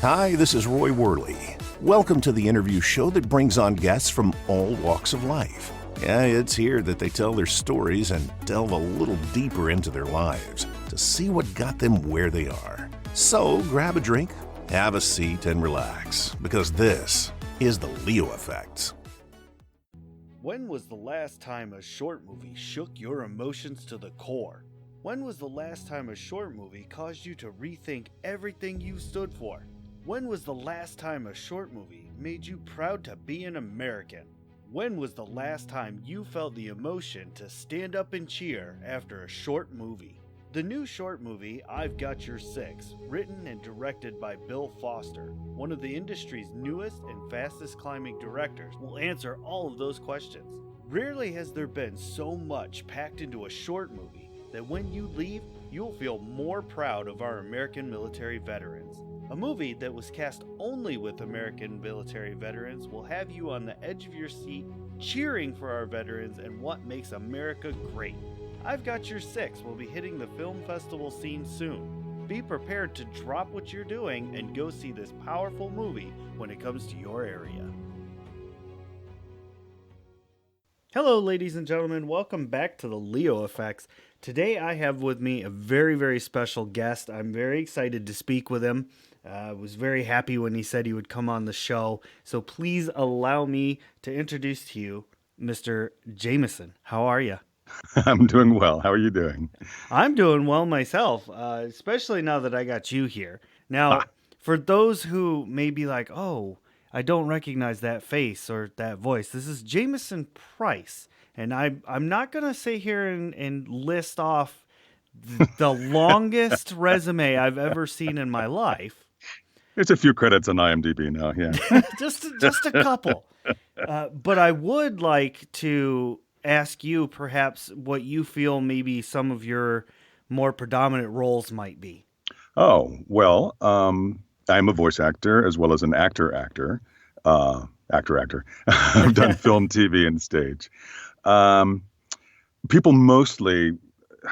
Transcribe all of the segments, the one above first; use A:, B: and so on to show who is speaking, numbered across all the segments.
A: Hi, this is Roy Worley. Welcome to the interview show that brings on guests from all walks of life. Yeah, it's here that they tell their stories and delve a little deeper into their lives to see what got them where they are. So grab a drink, have a seat, and relax, because this is the Leo Effect.
B: When was the last time a short movie shook your emotions to the core? When was the last time a short movie caused you to rethink everything you stood for? When was the last time a short movie made you proud to be an American? When was the last time you felt the emotion to stand up and cheer after a short movie? The new short movie, I've Got Your Six, written and directed by Bill Foster, one of the industry's newest and fastest climbing directors, will answer all of those questions. Rarely has there been so much packed into a short movie that when you leave, you'll feel more proud of our American military veterans. A movie that was cast only with American military veterans will have you on the edge of your seat, cheering for our veterans and what makes America great. I've Got Your Six will be hitting the film festival scene soon. Be prepared to drop what you're doing and go see this powerful movie when it comes to your area. Hello, ladies and gentlemen. Welcome back to the Leo Effects. Today I have with me a very, very special guest. I'm very excited to speak with him. I was very happy when he said he would come on the show. So please allow me to introduce to you Mr. Jamieson. How are you?
C: I'm doing well. How are you doing?
B: I'm doing well myself, especially now that I got you here. Now, for those who may be like, oh, I don't recognize that face or that voice, this is Jamieson Price. And I'm not going to sit here and list off the longest resume I've ever seen in my life.
C: There's a few credits on IMDb now, yeah.
B: just a couple. But I would like to ask you perhaps what you feel maybe some of your more predominant roles might be.
C: Oh, well, I'm a voice actor as well as an actor. I've done film, TV, and stage. People mostly, I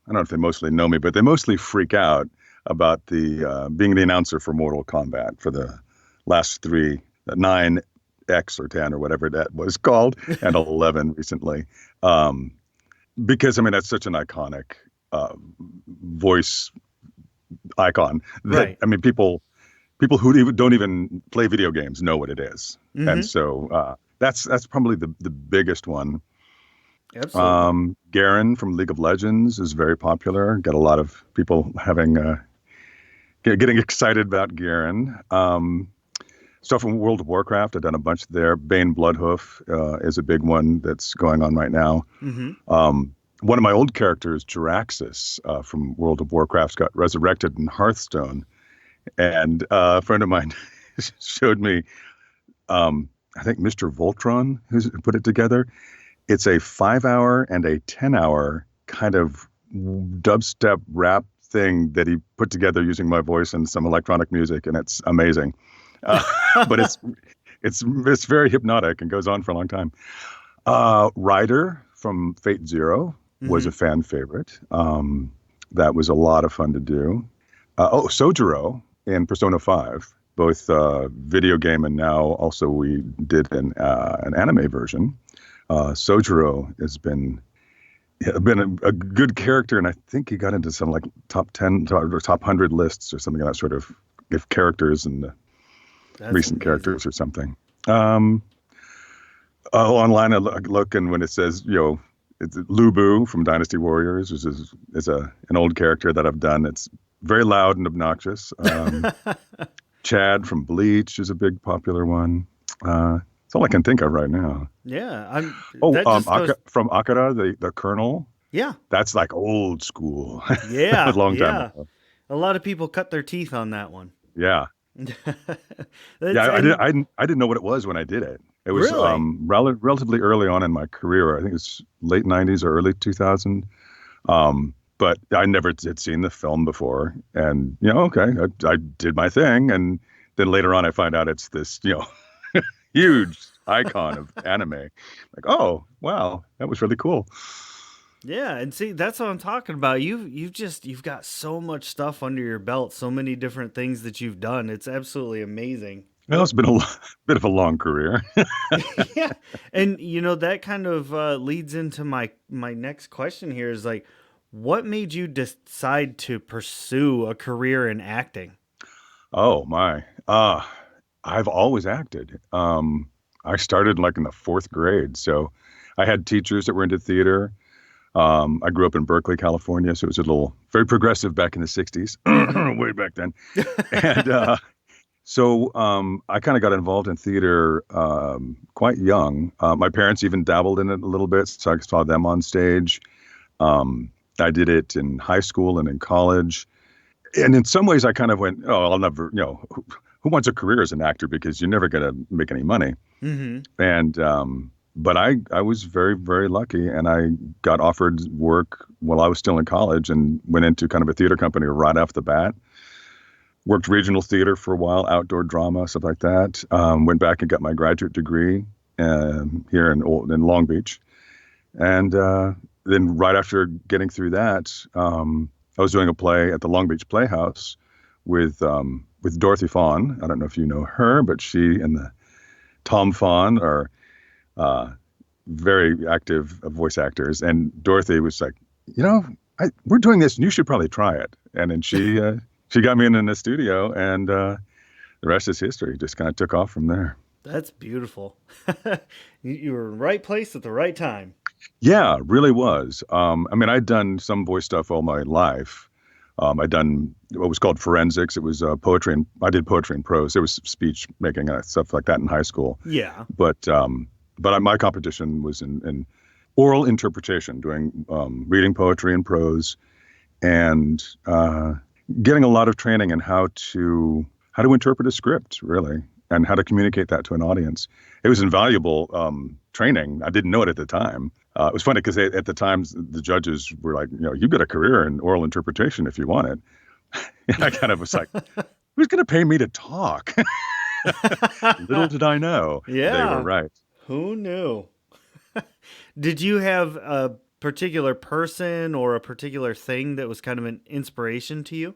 C: don't know if they mostly know me, but they mostly freak out about the being the announcer for Mortal Kombat for the last three, 9, X or 10 or whatever that was called, and 11 recently. Because, I mean, that's such an iconic voice icon that,
B: Right.
C: I mean, people who don't even play video games know what it is.
B: Mm-hmm.
C: And so that's probably the biggest one.
B: Absolutely.
C: Garen from League of Legends is very popular. Got a lot of people getting excited about Garen. Stuff from World of Warcraft, I've done a bunch there. Bane Bloodhoof is a big one that's going on right now.
B: Mm-hmm.
C: One of my old characters, Jiraxis from World of Warcraft, got resurrected in Hearthstone. And a friend of mine showed me, I think Mr. Voltron, who put it together. It's a 5-hour and a 10-hour kind of dubstep rap thing that he put together using my voice and some electronic music, and it's amazing. But it's very hypnotic and goes on for a long time. Ryder from Fate Zero was a fan favorite. That was a lot of fun to do. Sojiro in Persona 5, both video game and now also we did an anime version. Sojiro has been a good character, and I think he got into some like top 10 or top 100 lists or something of that sort of characters and recent characters or something. Online I look, and when it says, it's Lubu from Dynasty Warriors, which is an old character that I've done. It's very loud and obnoxious. Chad from Bleach is a big popular one. That's all I can think of right now.
B: Yeah.
C: From Akira, the Colonel.
B: Yeah.
C: That's like old school.
B: Yeah.
C: A long time ago.
B: A lot of people cut their teeth on that one.
C: Yeah. I didn't know what it was when I did it. It was
B: really?
C: Relatively early on in my career. I think it's late 90s or early 2000. But I never had seen the film before. And, I did my thing. And then later on, I find out it's this, huge icon of anime. Like, oh, wow, that was really cool.
B: Yeah, and see, that's what I'm talking about. You've got so much stuff under your belt, so many different things that you've done. It's absolutely amazing.
C: Well, it's been a bit of a long career.
B: Yeah, and that kind of leads into my next question here is like, what made you decide to pursue a career in acting?
C: Oh my. I've always acted. I started like in the fourth grade. So I had teachers that were into theater. I grew up in Berkeley, California, so it was a little very progressive back in the 60s,
B: Hmm.
C: way back then. And I kind of got involved in theater quite young. My parents even dabbled in it a little bit, so I saw them on stage. I did it in high school and in college. And in some ways, I kind of went, oh, I'll never, who wants a career as an actor because you're never going to make any money.
B: Hmm.
C: And but I was very, very lucky, and I got offered work while I was still in college and went into kind of a theater company right off the bat. Worked regional theater for a while, outdoor drama, stuff like that. Went back and got my graduate degree here in Long Beach, and then right after getting through that, I was doing a play at the Long Beach Playhouse with Dorothy Fawn. I don't know if you know her, but she and the Tom Fawn are very active voice actors. And Dorothy was like, we're doing this, and you should probably try it. And then she got me in the studio, and the rest is history. Just kind of took off from there.
B: That's beautiful. You were in the right place at the right time.
C: Yeah, really was. I mean, I'd done some voice stuff all my life. I'd done what was called forensics. It was poetry, and I did poetry and prose. There was speech making and stuff like that in high school.
B: Yeah.
C: But my competition was in oral interpretation, doing reading poetry and prose, and getting a lot of training in how to interpret a script, really, and how to communicate that to an audience. It was invaluable training. I didn't know it at the time. It was funny because at the time the judges were like, you've got a career in oral interpretation if you want it. And I kind of was like, who's going to pay me to talk? Little did I know.
B: Yeah.
C: They were right.
B: Who knew? Did you have a particular person or a particular thing that was kind of an inspiration to you?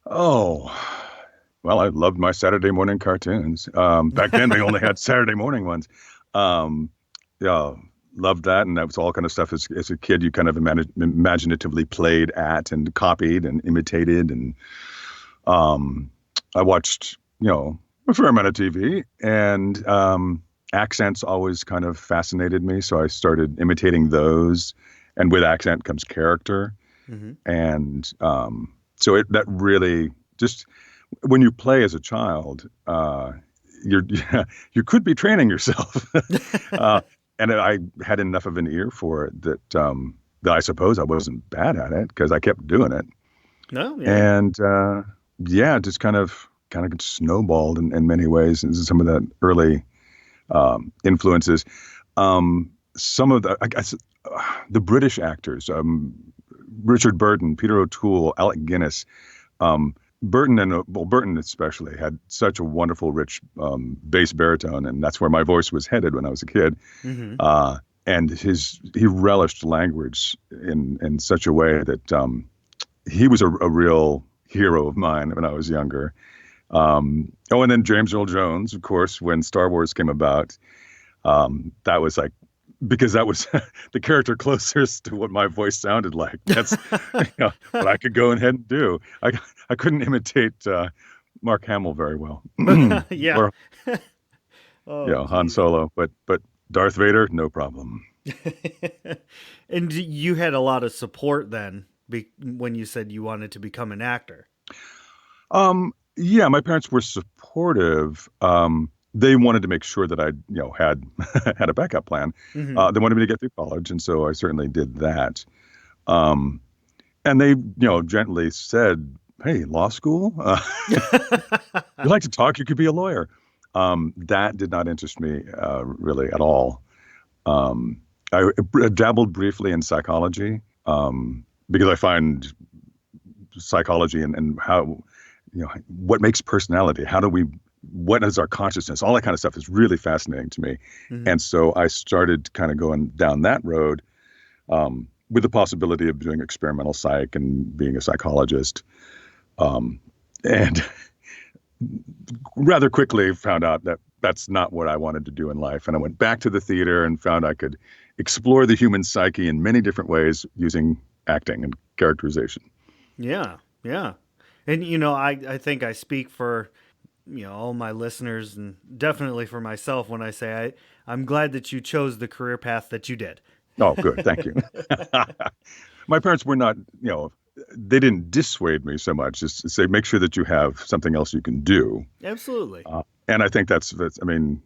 C: Oh, well, I loved my Saturday morning cartoons. Back then, they only had Saturday morning ones. Yeah, loved that, and that was all kind of stuff. As a kid, you kind of imaginatively played at and copied and imitated, and I watched, a fair amount of TV, and accents always kind of fascinated me. So I started imitating those, and with accent comes character,
B: Hmm.
C: and so that really just when you play as a child, you're you could be training yourself. And I had enough of an ear for it that I suppose I wasn't bad at it because I kept doing it.
B: No, yeah.
C: And just kind of snowballed in many ways. And some of the early influences. Some of I guess the British actors, Richard Burton, Peter O'Toole, Alec Guinness. Burton especially had such a wonderful, rich bass baritone, and that's where my voice was headed when I was a kid.
B: Hmm.
C: And he relished language in such a way that he was a real hero of mine when I was younger. And then James Earl Jones, of course, when Star Wars came about, that was like, because that was the character closest to what my voice sounded like. That's what I could go ahead and do. I couldn't imitate Mark Hamill very well.
B: Yeah.
C: Or
B: Oh,
C: Han
B: geez.
C: Solo, but Darth Vader, no problem.
B: And you had a lot of support then when you said you wanted to become an actor.
C: Yeah, my parents were supportive. They wanted to make sure that I, had had a backup plan.
B: Hmm.
C: They wanted me to get through college, and so I certainly did that. And they, gently said, "Hey, law school? You like to talk? You could be a lawyer." That did not interest me really at all. I dabbled briefly in psychology because I find psychology and how, what makes personality? What is our consciousness? All that kind of stuff is really fascinating to me.
B: Hmm.
C: And so I started kind of going down that road. with the possibility of doing experimental psych and being a psychologist. And rather quickly found out that that's not what I wanted to do in life. And I went back to the theater and found I could explore the human psyche in many different ways using acting and characterization.
B: Yeah, yeah. And, I think I speak for, all my listeners and definitely for myself when I say I'm glad that you chose the career path that you did.
C: Oh, good. Thank you. My parents were not, they didn't dissuade me so much. Just to say, make sure that you have something else you can do.
B: Absolutely.
C: And I think that's, I mean,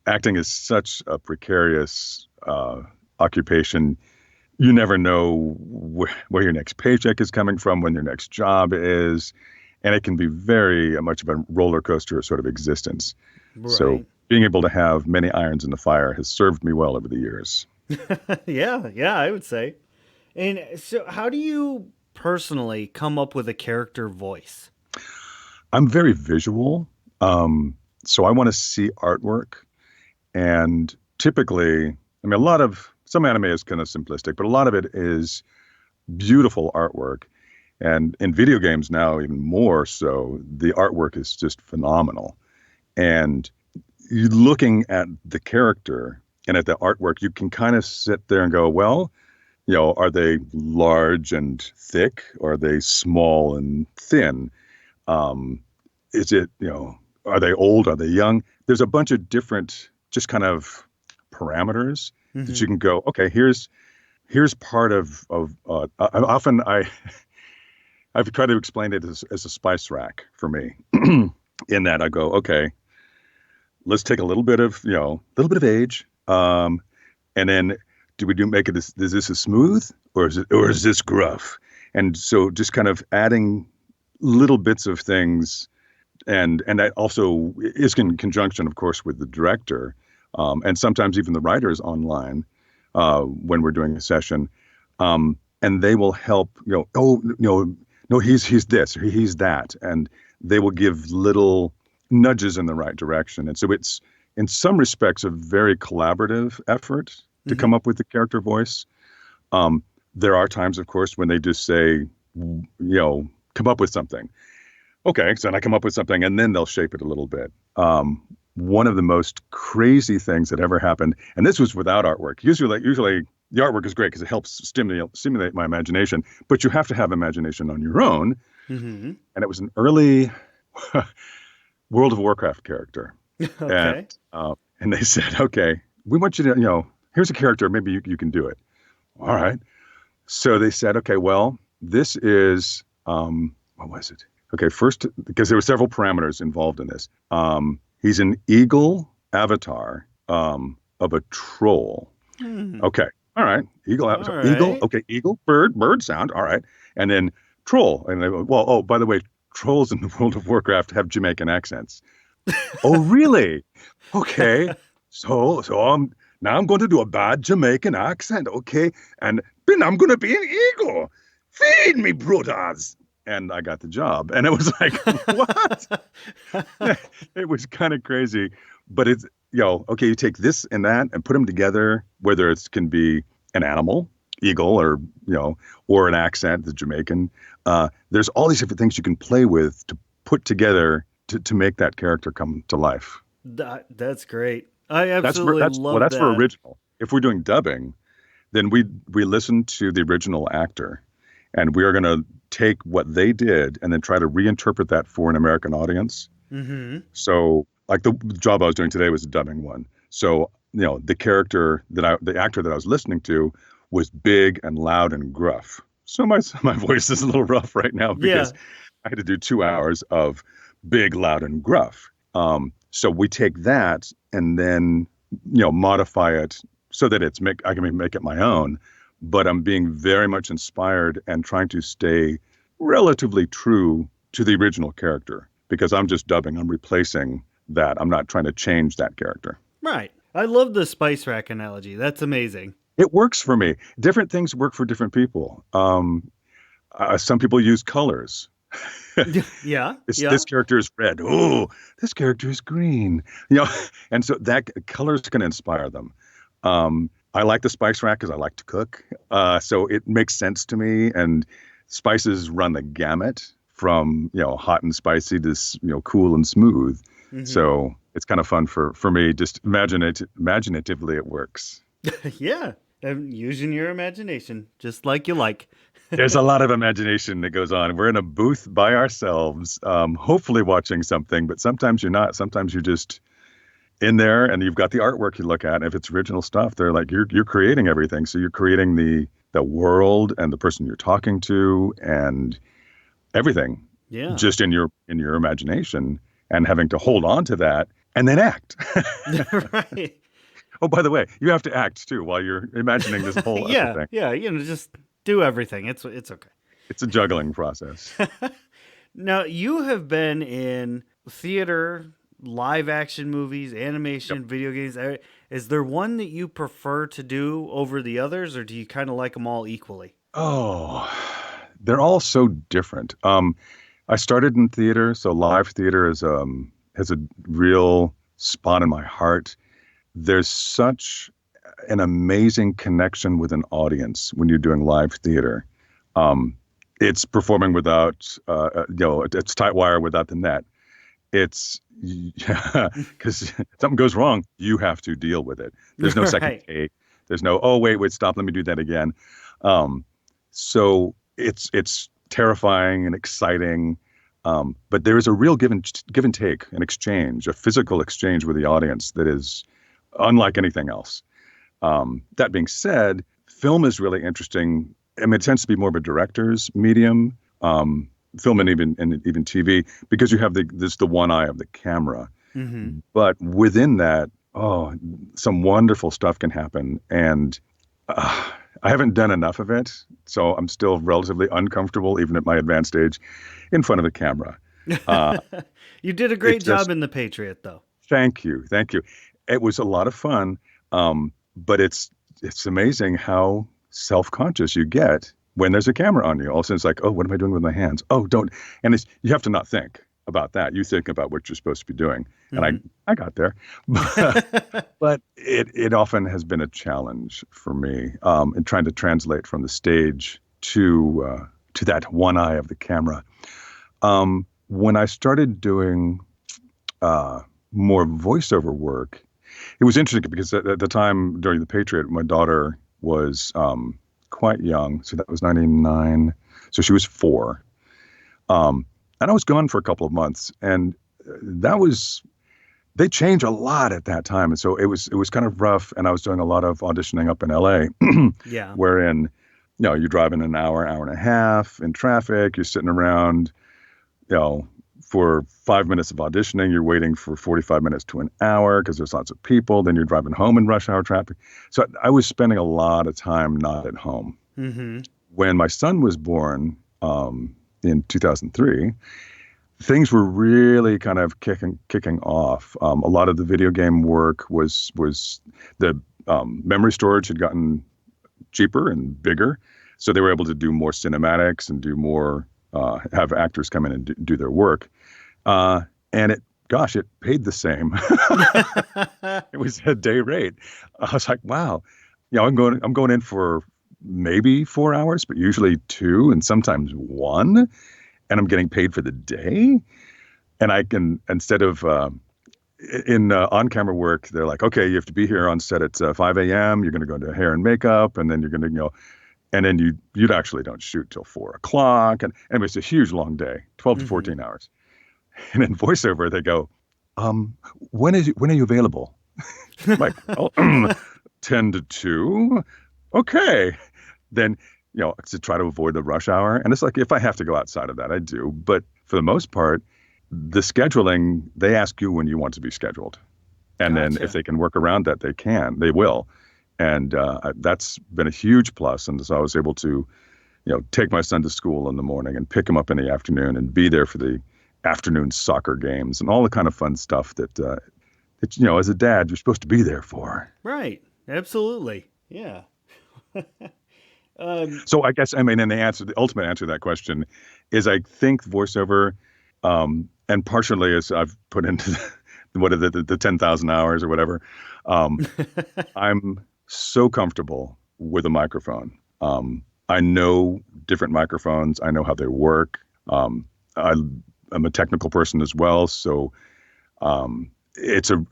C: acting is such a precarious occupation. You never know where your next paycheck is coming from, when your next job is. And it can be very much of a roller coaster sort of existence.
B: Right.
C: So being able to have many irons in the fire has served me well over the years.
B: Yeah, I would say. And so how do you personally come up with a character voice?
C: I'm very visual. So I want to see artwork. And typically, I mean, some anime is kind of simplistic, but a lot of it is beautiful artwork. And in video games now, even more so, the artwork is just phenomenal. And you looking at the character and at the artwork, you can kind of sit there and go, well, are they large and thick? Or are they small and thin? Is it, are they old? Are they young? There's a bunch of different just kind of parameters that you can go, okay, here's part of often I've tried to explain it as a spice rack for me in that I go, okay, let's take a little bit of age. And then make it, is this a smooth or is this gruff? And so just kind of adding little bits of things. And that also is in conjunction, of course, with the director. And sometimes even the writers online when we're doing a session. And they will help, no, he's this or he's that. And they will give little nudges in the right direction. And so it's, in some respects, a very collaborative effort to come up with the character voice. There are times, of course, when they just say, come up with something. Okay, so then I come up with something and then they'll shape it a little bit. One of the most crazy things that ever happened, and this was without artwork. Usually the artwork is great because it helps stimulate my imagination, but you have to have imagination on your own. And it was an early World of Warcraft character.
B: Okay.
C: And they said, okay, we want you to, here's a character, maybe you can do it. All right. So they said, okay, well, this is, what was it? Okay, first, because there were several parameters involved in this. He's an eagle avatar of a troll. Okay. All right. Eagle avatar.
B: Right.
C: Eagle. Okay. Eagle. Bird sound. All right. And then troll. And they go, well, oh, by the way, trolls in the World of Warcraft have Jamaican accents. Oh, really? Okay. So now I'm going to do a bad Jamaican accent. Okay. And then I'm going to be an eagle. Feed me, brothers. And I got the job. And it was like, what? It was kind of crazy. But it's, okay, you take this and that and put them together, whether it can be an animal, eagle, or, or an accent, the Jamaican. There's all these different things you can play with to put together to make that character come to life.
B: That's great. I absolutely love that.
C: That's for original. If we're doing dubbing, then we listen to the original actor, and we are going to take what they did and then try to reinterpret that for an American audience. So, like the job I was doing today was a dubbing one. So, the actor that I was listening to was big and loud and gruff. So my voice is a little rough right now because I had to do 2 hours of big, loud, and gruff. So we take that and then, modify it so that I can make it my own. But I'm being very much inspired and trying to stay relatively true to the original character because I'm just dubbing. I'm replacing that. I'm not trying to change that character.
B: Right. I love the spice rack analogy. That's amazing.
C: It works for me. Different things work for different people. Some people use colors. This character is red. Oh, this character is green. And so that colors can inspire them. I like the spice rack because I like to cook. So it makes sense to me. And spices run the gamut from, hot and spicy to, cool and smooth. So it's kind of fun for me. Just imaginatively, it works.
B: Yeah. Using your imagination, just like you like.
C: There's a lot of imagination that goes on. We're in a booth by ourselves, hopefully watching something, but sometimes you're not. Sometimes you're just in there and you've got the artwork you look at. And if it's original stuff, they're like, you're creating everything. So you're creating the world and the person you're talking to and everything.
B: Yeah.
C: Just in your imagination, and having to hold on to that and then act.
B: Right.
C: Oh, by the way, you have to act too while you're imagining this whole
B: yeah,
C: thing.
B: Yeah, just do everything. It's okay.
C: It's a juggling process.
B: Now, you have been in theater, live action movies, animation, video games. Is there one that you prefer to do over the others, or do you kind of like them all equally?
C: Oh, they're all so different. I started in theater, so live theater has a real spot in my heart. There's such an amazing connection with an audience when you're doing live theater. It's performing without, it's tight wire without the net. It's because something goes wrong, you have to deal with it. There's no second take. There's no, oh, wait, stop. Let me do that again. So it's terrifying and exciting. But there is a real give and take, an exchange, a physical exchange with the audience that is unlike anything else. That being said, film is really interesting. I mean, it tends to be more of a director's medium, film and even TV, because you have the one eye of the camera. But within that, some wonderful stuff can happen. And I haven't done enough of it, so I'm still relatively uncomfortable, even at my advanced age, in front of the camera.
B: You did a great job in The Patriot, though.
C: Thank you. It was a lot of fun, but it's amazing how self-conscious you get when there's a camera on you. All of a sudden, it's like, oh, what am I doing with my hands? Oh, don't. And you have to not think about that. You think about what you're supposed to be doing. And I got there. But it often has been a challenge for me in trying to translate from the stage to that one eye of the camera. When I started doing more voiceover work, it was interesting because at the time during The Patriot, my daughter was quite young. So that was 99. So she was 4. And I was gone for a couple of months, and they change a lot at that time. And so it was kind of rough. And I was doing a lot of auditioning up in LA,
B: yeah,
C: wherein, you're driving an hour and a half in traffic, you're sitting around, for 5 minutes of auditioning, you're waiting for 45 minutes to an hour because there's lots of people. Then you're driving home in rush hour traffic. So I was spending a lot of time not at home. When my son was born in 2003, things were really kind of kicking off. A lot of the video game work was the memory storage had gotten cheaper and bigger, so they were able to do more cinematics and do more, have actors come in and do their work. And it paid the same. It was a day rate. I was like, wow, I'm going in for maybe 4 hours, but usually 2 and sometimes 1, and I'm getting paid for the day. And I can, instead of in on-camera work, they're like, okay, you have to be here on set at 5 a.m. You're going to go into hair and makeup, and then you're going to, and then you actually don't shoot till 4 o'clock. And anyway, it's a huge long day, 12 to 14 hours. And in voiceover, they go, when are you available? I'm like, 10 to 2. Okay. Then, to try to avoid the rush hour. And it's like, if I have to go outside of that, I do. But for the most part, the scheduling, they ask you when you want to be scheduled. And then if they can work around that, they will. And that's been a huge plus. And so I was able to, take my son to school in the morning and pick him up in the afternoon and be there for the afternoon soccer games and all the kind of fun stuff that, as a dad, you're supposed to be there for.
B: Right. Absolutely. Yeah.
C: So I guess, and the ultimate answer to that question is, I think voiceover, and partially as I've put into the 10,000 hours or whatever, so comfortable with a microphone. I know different microphones. I know how they work. I'm a technical person as well, so it's a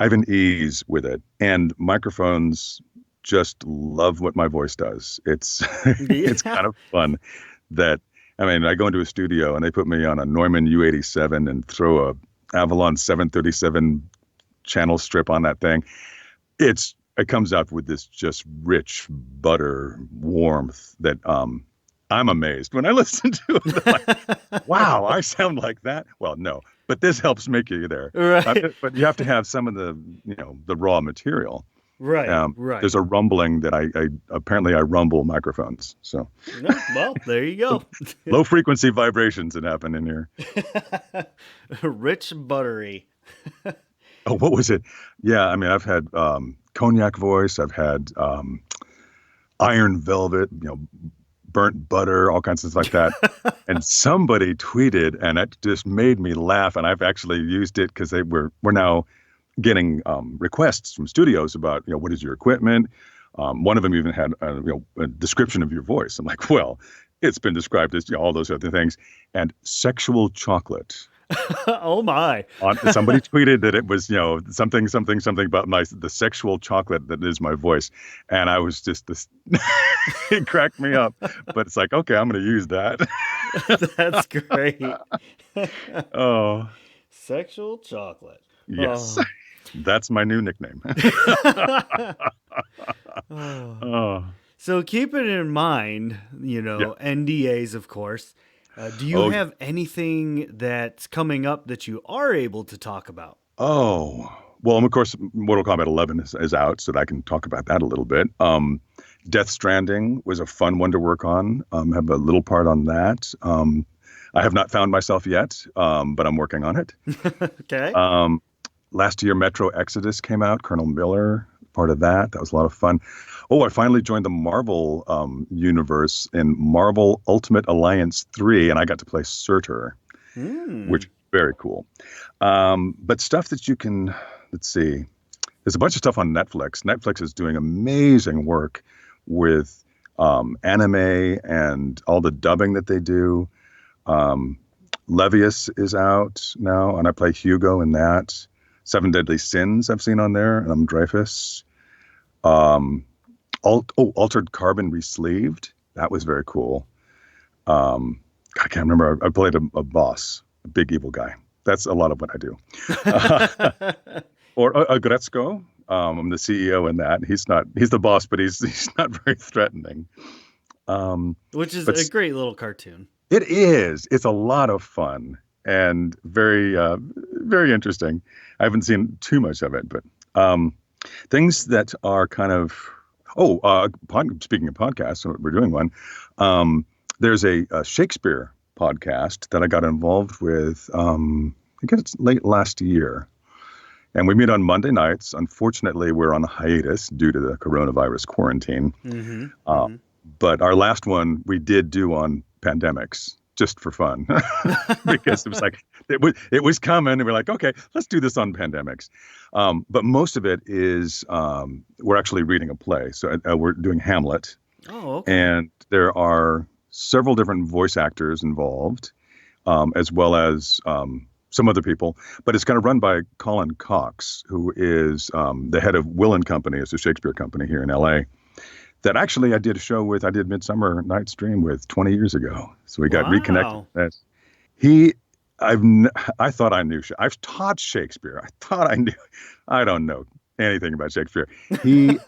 C: I have an ease with it, and microphones just love what my voice does. It's it's
B: Yeah.
C: kind of fun that I mean I go into a studio and they put me on a Neumann U87 and throw a Avalon 737 channel strip on that thing. It comes out with this just rich butter warmth that I'm amazed when I listen to it. I'm like, wow, I sound like that. Well, no, but this helps make you there.
B: Right.
C: But you have to have some of the the raw material.
B: Right. Right.
C: There's a rumbling that I apparently I rumble microphones. So
B: No, well, there you go.
C: low frequency vibrations that happen in here.
B: Rich buttery.
C: Oh, what was it? Yeah, I mean, I've had cognac voice. I've had iron velvet, burnt butter, all kinds of stuff like that. And somebody tweeted, and it just made me laugh. And I've actually used it because we're now getting requests from studios about, what is your equipment? One of them even had a description of your voice. I'm like, well, it's been described as all those other things. And sexual chocolate.
B: Oh my.
C: Somebody tweeted that it was, something about the sexual chocolate that is my voice. And I was just it cracked me up. But it's like, okay, I'm going to use that.
B: That's great.
C: Oh,
B: Sexual chocolate.
C: yes. That's my new nickname. Oh.
B: So keep it in mind, NDAs, of course. Do you have anything that's coming up that you are able to talk about?
C: Oh, well, of course, Mortal Kombat 11 is out, so that I can talk about that a little bit. Death Stranding was a fun one to work on. Have a little part on that. I have not found myself yet, but I'm working on it.
B: Okay.
C: Last year, Metro Exodus came out. Colonel Miller, part of that. That was a lot of fun. Oh, I finally joined the Marvel universe in Marvel Ultimate Alliance 3, and I got to play Surtur, which is very cool. But stuff that you can, let's see, there's a bunch of stuff on Netflix. Netflix is doing amazing work with anime and all the dubbing that they do. Levius is out now, and I play Hugo in that. Seven Deadly Sins I've seen on there, and I'm Dreyfus. Altered Carbon Resleeved. That was very cool. I can't remember. I played a boss, a big evil guy. That's a lot of what I do. Or Gretzko. I'm the CEO in that. He's the boss, but he's not very threatening.
B: Which is a great little cartoon.
C: It is. It's a lot of fun and very, very interesting. I haven't seen too much of it, but things that are kind of speaking of podcasts, we're doing one. There's a Shakespeare podcast that I got involved with, I guess it's late last year. And we meet on Monday nights. Unfortunately, we're on hiatus due to the coronavirus quarantine. But our last one we did do on pandemics, just for fun, because it was like it was coming, and we're like, okay, let's do this on pandemics. But most of it is we're actually reading a play, so we're doing Hamlet.
B: Oh, okay.
C: And there are several different voice actors involved, as well as some other people. But it's kind of run by Colin Cox, who is the head of Will and Company. It's a Shakespeare company here in L.A. That actually I did Midsummer Night's Dream with 20 years ago. So we got reconnected. I thought I knew. I've taught Shakespeare. I thought I knew. I don't know anything about Shakespeare. He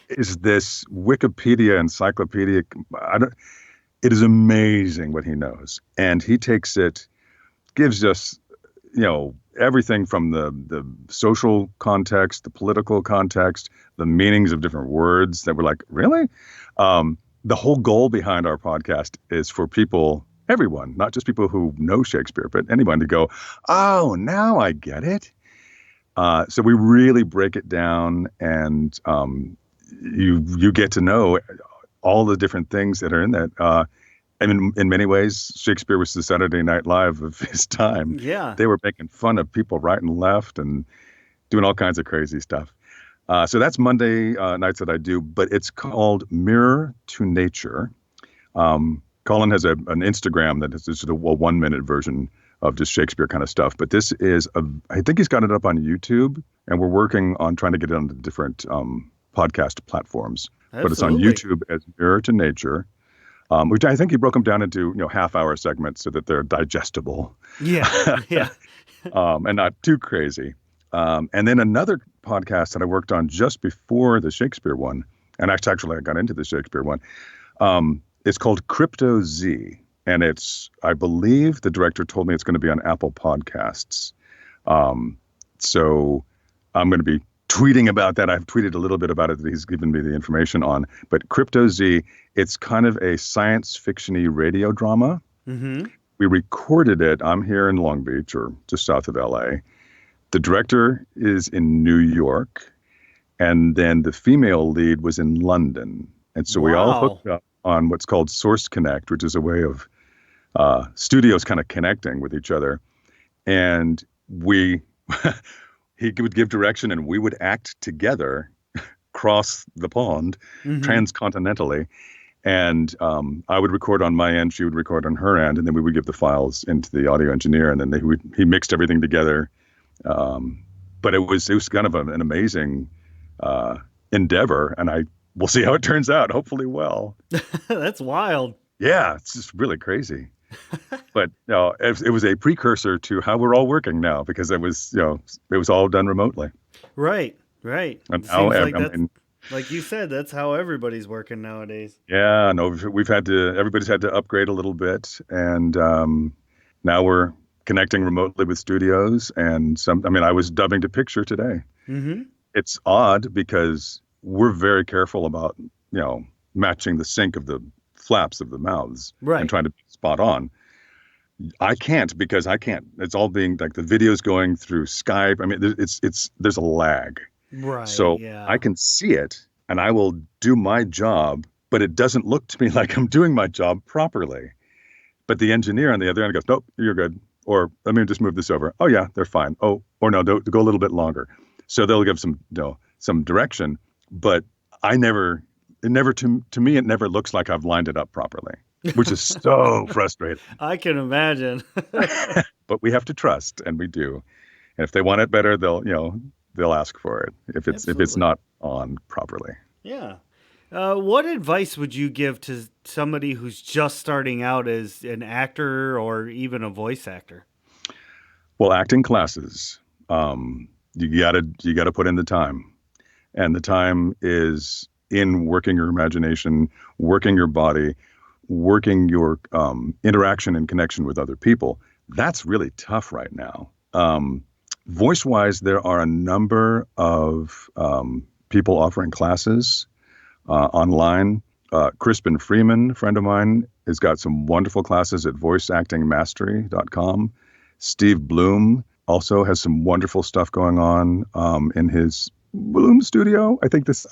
C: is this Wikipedia encyclopedia. It is amazing what he knows. And he gives us, everything from the social context, the political context, the meanings of different words that we're like, really? The whole goal behind our podcast is for everyone, not just people who know Shakespeare, but anyone to go, oh, now I get it. So we really break it down, and you get to know all the different things that are in that. I mean, in many ways, Shakespeare was the Saturday Night Live of his time.
B: Yeah.
C: They were making fun of people right and left and doing all kinds of crazy stuff. So that's Monday nights that I do, but it's called Mirror to Nature. Colin has an Instagram that is just a 1 minute version of just Shakespeare kind of stuff. But this is I think he's got it up on YouTube, and we're working on trying to get it on the different podcast platforms.
B: Absolutely.
C: But it's on YouTube as Mirror to Nature. Which I think he broke them down into half-hour segments so that they're digestible.
B: Yeah, yeah.
C: And not too crazy. And then another podcast that I worked on just before the Shakespeare one, and actually I got into the Shakespeare one, it's called Crypto Z. And I believe the director told me it's going to be on Apple Podcasts. So I'm going to be tweeting about that. I've tweeted a little bit about it that he's given me the information on. But Crypto Z, it's kind of a science fiction-y radio drama.
B: Mm-hmm.
C: We recorded it. I'm here in Long Beach, or just south of LA. The director is in New York, and then the female lead was in London. And so we all hooked up on what's called Source Connect, which is a way of studios kind of connecting with each other. And he would give direction and we would act together across the pond, transcontinentally. And I would record on my end, she would record on her end, and then we would give the files into the audio engineer, and then he mixed everything together. But it was kind of an amazing endeavor, and we'll see how it turns out. Hopefully well.
B: That's wild.
C: Yeah, it's just really crazy. But it was a precursor to how we're all working now, because it was all done remotely.
B: Right.
C: And now,
B: like you said, that's how everybody's working nowadays.
C: Yeah, no, everybody's had to upgrade a little bit, and now we're connecting remotely with studios, and I was dubbing to picture today.
B: Mm-hmm.
C: It's odd because we're very careful about matching the sync of the flaps of the mouths,
B: right,
C: and trying to be spot on. I can't, because it's all being like the video's going through Skype. I mean, there's a lag.
B: Right.
C: So
B: yeah.
C: I can see it and I will do my job, but it doesn't look to me like I'm doing my job properly. But the engineer on the other end goes, nope, you're good. Or let me just move this over. Oh yeah, they're fine. Oh, or no, go a little bit longer. So they'll give some direction, but to me, it never looks like I've lined it up properly, which is so frustrating.
B: I can imagine.
C: But we have to trust, and we do. And if they want it better, they'll ask for it if it's not on properly.
B: Yeah. What advice would you give to somebody who's just starting out as an actor or even a voice actor?
C: Well, acting classes. You gotta put in the time, and the time is in working your imagination, working your body, working your interaction and connection with other people. That's really tough right now. Voice-wise, there are a number of people offering classes online. Crispin Freeman, a friend of mine, has got some wonderful classes at voiceactingmastery.com. Steve Bloom also has some wonderful stuff going on in his Bloom studio. I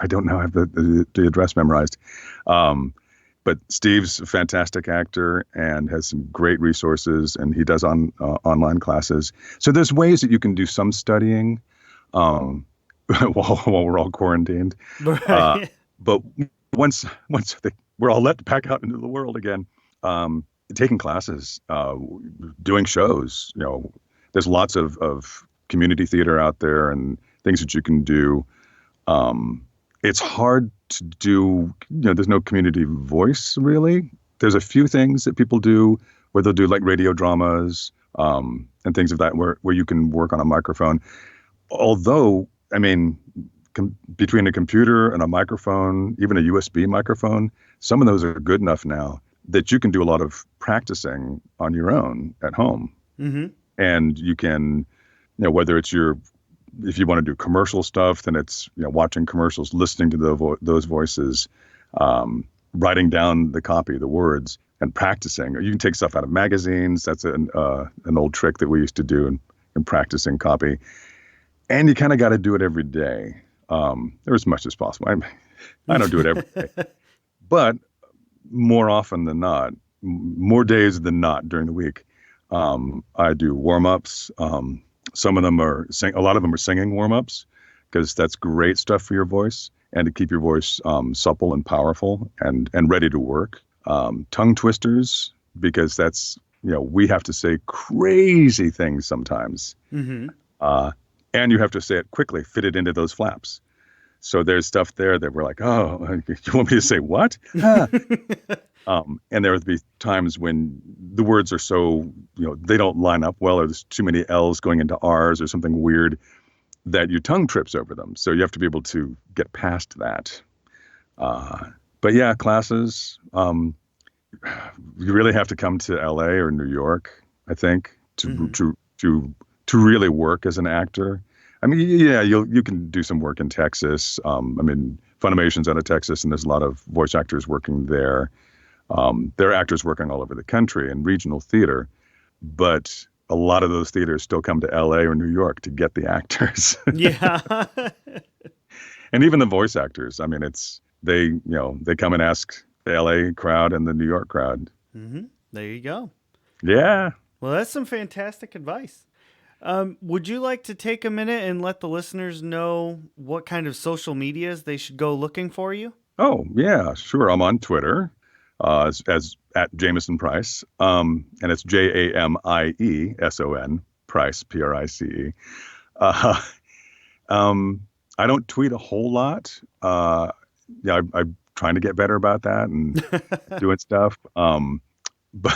C: don't know, I have the address memorized. But Steve's a fantastic actor and has some great resources, and he does online classes. So there's ways that you can do some studying while we're all quarantined.
B: Right.
C: But once we're all let back out into the world again, taking classes, doing shows, there's lots of community theater out there and things that you can do. It's hard to do, there's no community voice really. There's a few things that people do where they'll do like radio dramas and things of that where you can work on a microphone. Although, between a computer and a microphone, even a USB microphone, some of those are good enough now that you can do a lot of practicing on your own at home.
B: Mm-hmm.
C: And you can, whether it's if you want to do commercial stuff, then it's watching commercials, listening to those voices, writing down the copy, the words, and practicing. Or you can take stuff out of magazines. That's an old trick that we used to do in practicing copy. And you kind of got to do it every day, or as much as possible. I don't do it every day, but more often than not, more days than not during the week, I do warm-ups. A lot of them are singing warm-ups, because that's great stuff for your voice and to keep your voice supple and powerful and ready to work. Tongue twisters, because that's, we have to say crazy things sometimes.
B: Mm-hmm.
C: And you have to say it quickly, fit it into those flaps. So there's stuff there that we're like, oh, you want me to say what? And there would be times when the words are so, they don't line up well, or there's too many L's going into R's or something weird that your tongue trips over them. So you have to be able to get past that. But yeah, classes, you really have to come to LA or New York, I think, to really work as an actor. I mean, yeah, you can do some work in Texas. Funimation's out of Texas, and there's a lot of voice actors working there. There are actors working all over the country in regional theater, but a lot of those theaters still come to LA or New York to get the actors.
B: Yeah.
C: And even the voice actors. I mean, they come and ask the LA crowd and the New York crowd.
B: Mm-hmm. There you go.
C: Yeah.
B: Well, that's some fantastic advice. Would you like to take a minute and let the listeners know what kind of social medias they should go looking for you?
C: Oh, yeah, sure. I'm on Twitter as at Jamieson Price. And it's JAMIESON Price, PRICE. I don't tweet a whole lot. I'm trying to get better about that and doing stuff. But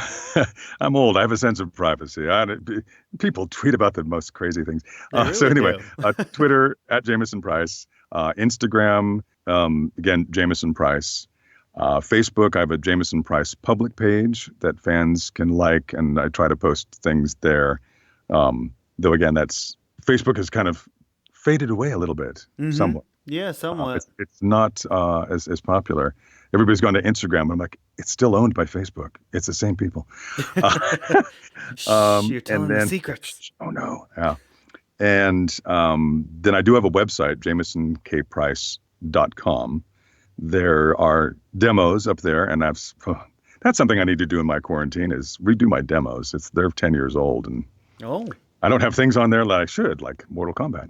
C: I'm old. I have a sense of privacy. People tweet about the most crazy things. So anyway, Twitter at Jamieson Price, Instagram, again, Jamieson Price, Facebook. I have a Jamieson Price public page that fans can like, and I try to post things there. Though again, Facebook has kind of faded away a little bit, somewhat.
B: Yeah, somewhat.
C: It's not as popular. Everybody's gone to Instagram. I'm like, it's still owned by Facebook. It's the same people.
B: You're telling the secrets.
C: Oh, no. Yeah. And then I do have a website, JamiesonKPrice.com. There are demos up there, and that's something I need to do in my quarantine is redo my demos. They're 10 years old, and I don't have things on there that I should, like Mortal Kombat.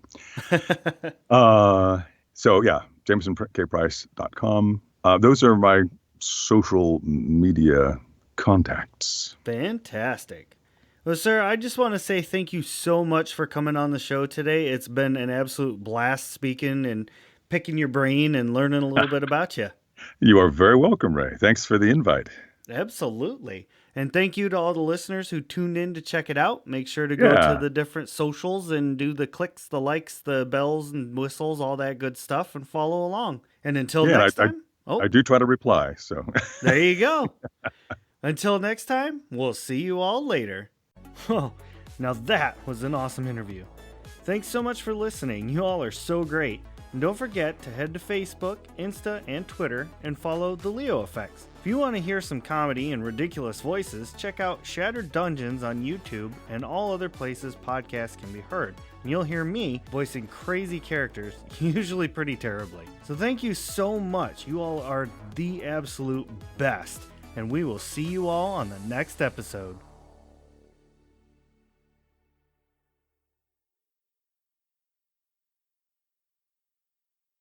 C: So yeah, JamiesonKPrice.com. Those are my social media contacts.
B: Fantastic. Well, sir, I just want to say thank you so much for coming on the show today. It's been an absolute blast speaking and picking your brain and learning a little bit about you.
C: You are very welcome, Ray. Thanks for the invite.
B: Absolutely. And thank you to all the listeners who tuned in to check it out. Make sure to go to the different socials and do the clicks, the likes, the bells and whistles, all that good stuff, and follow along. And until next time.
C: I do try to reply, so.
B: There you go. Until next time, we'll see you all later. Oh, now that was an awesome interview. Thanks so much for listening. You all are so great. And don't forget to head to Facebook, Insta, and Twitter and follow The Leo Effects. If you want to hear some comedy and ridiculous voices, check out Shattered Dungeons on YouTube and all other places podcasts can be heard. And you'll hear me voicing crazy characters, usually pretty terribly. So thank you so much. You all are the absolute best. And we will see you all on the next episode.